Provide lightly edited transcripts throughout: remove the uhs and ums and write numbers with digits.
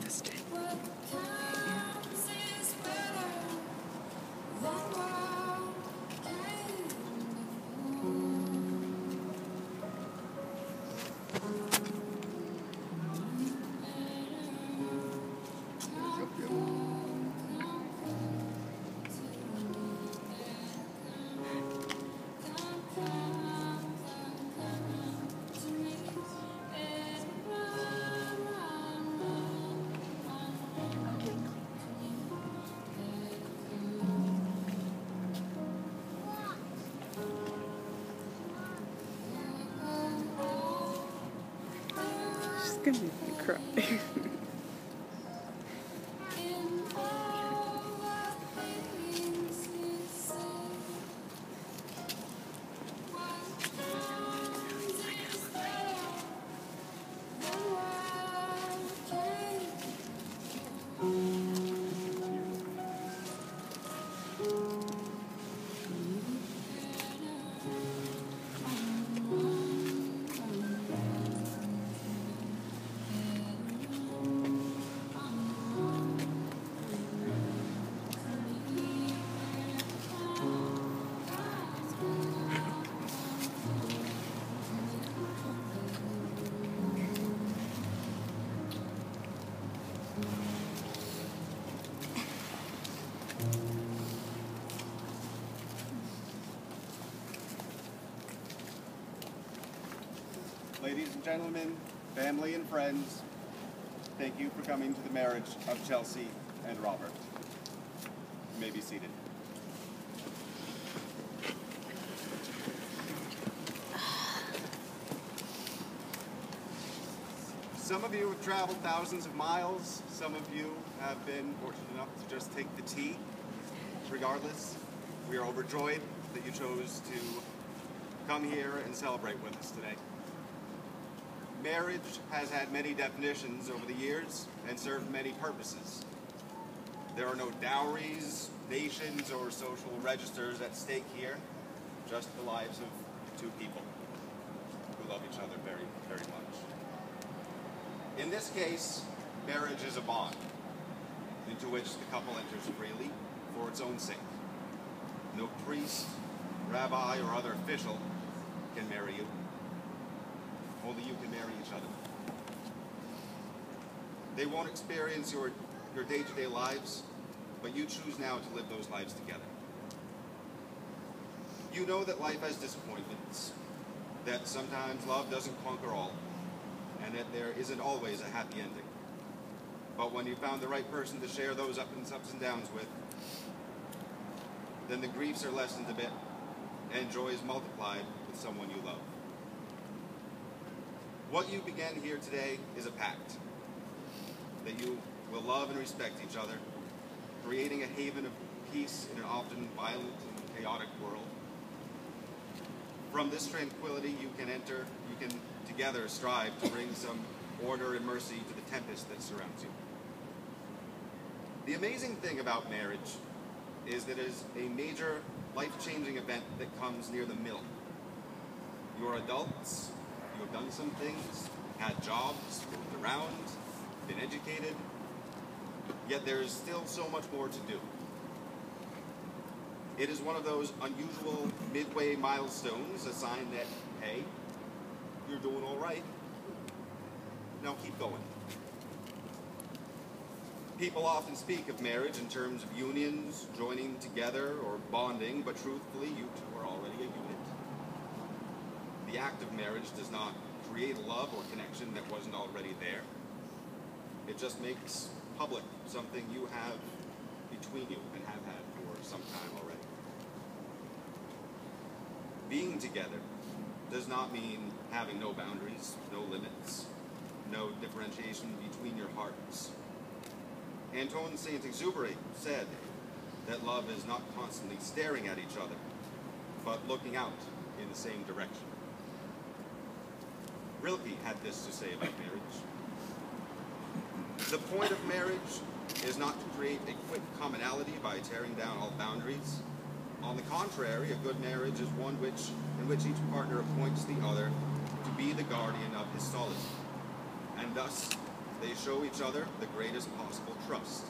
this day. She's gonna make me cry. Ladies and gentlemen, family and friends, thank you for coming to the marriage of Chelsea and Robert. You may be seated. Some of you have traveled thousands of miles. Some of you have been fortunate enough to just take the T. Regardless, we are overjoyed that you chose to come here and celebrate with us today. Marriage has had many definitions over the years and served many purposes. There are no dowries, nations, or social registers at stake here, just the lives of two people who love each other very, very much. In this case, marriage is a bond into which the couple enters freely for its own sake. No priest, rabbi, or other official can marry you. Only you can marry each other. They won't experience your day-to-day lives, but you choose now to live those lives together. You know that life has disappointments, that sometimes love doesn't conquer all, and that there isn't always a happy ending. But when you found the right person to share those ups and downs with, then the griefs are lessened a bit, and joy is multiplied with someone you love. What you began here today is a pact that you will love and respect each other, creating a haven of peace in an often violent and chaotic world. From this tranquility you can together strive to bring some order and mercy to the tempest that surrounds you. The amazing thing about marriage is that it is a major life-changing event that comes near the middle. You are adults. You have done some things, had jobs, moved around, been educated, yet there is still so much more to do. It is one of those unusual midway milestones, a sign that, hey, you're doing all right. Now keep going. People often speak of marriage in terms of unions, joining together, or bonding, but truthfully, you two are already a unit. The act of marriage does not create love or connection that wasn't already there. It just makes public something you have between you and have had for some time already. Being together does not mean having no boundaries, no limits, no differentiation between your hearts. Antoine Saint-Exupéry said that love is not constantly staring at each other, but looking out in the same direction. Rilke had this to say about marriage. The point of marriage is not to create a quick commonality by tearing down all boundaries. On the contrary, a good marriage is one in which each partner appoints the other to be the guardian of his solitude, and thus they show each other the greatest possible trust.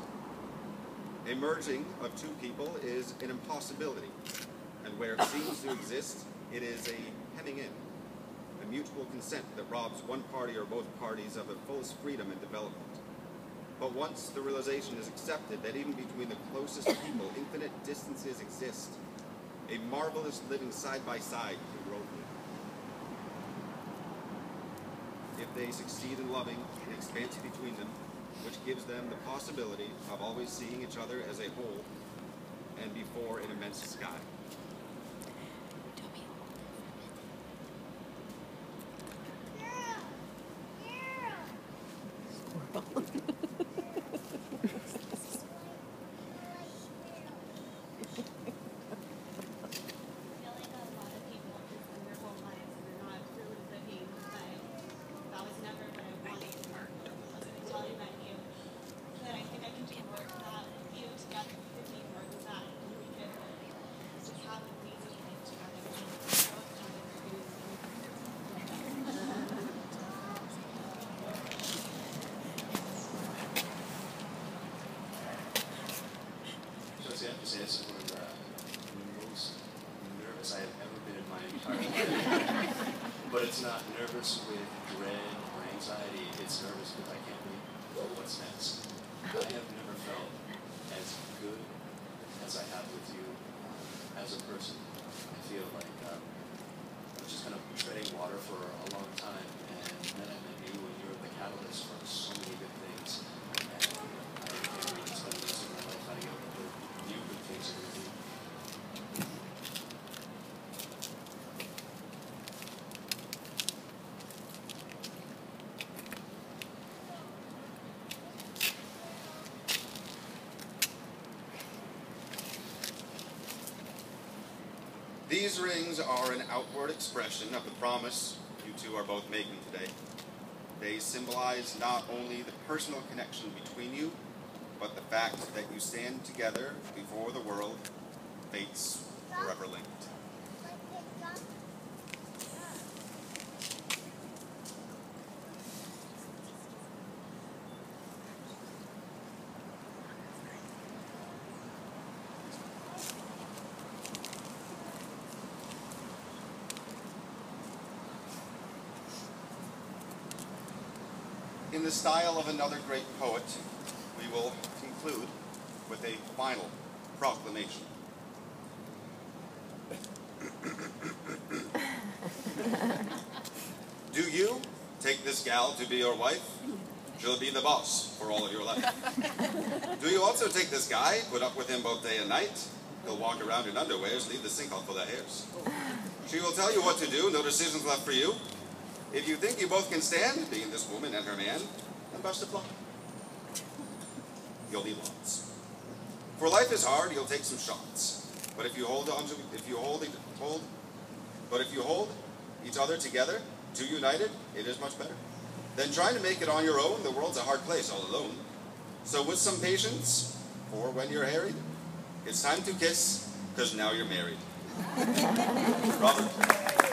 A merging of two people is an impossibility, and where it seems to exist, it is a hemming in, a mutual consent that robs one party or both parties of the fullest freedom and development. But once the realization is accepted that even between the closest people, infinite distances exist, a marvelous living side by side can grow. If they succeed in loving the expanse between them, which gives them the possibility of always seeing each other as a whole and before an immense sky. I have to say, this is one of the most nervous I have ever been in my entire life. But it's not nervous with dread or anxiety, it's nervous because I can't wait for what's next. I have never felt as good as I have with you as a person. I feel like I was just kind of treading water for a long time, and then I met you, and you're the catalyst for so many good things. And I can't wait to spend the rest of my life finding out what new good things are going to do. These rings are an outward expression of the promise you two are both making today. They symbolize not only the personal connection between you, but the fact that you stand together before the world, fates forever linked. In the style of another great poet, we will conclude with a final proclamation. Do you take this gal to be your wife? She'll be the boss for all of your life. Do you also take this guy, put up with him both day and night? He'll walk around in underwears, leave the sink all full of hairs. She will tell you what to do, no decisions left for you. If you think you both can stand, being this woman and her man, then best of luck. You'll need lots. For life is hard, you'll take some shots. But if you hold each other together, two united, it is much better. Then trying to make it on your own, the world's a hard place all alone. So with some patience, for when you're harried, it's time to kiss, because now you're married. Robert.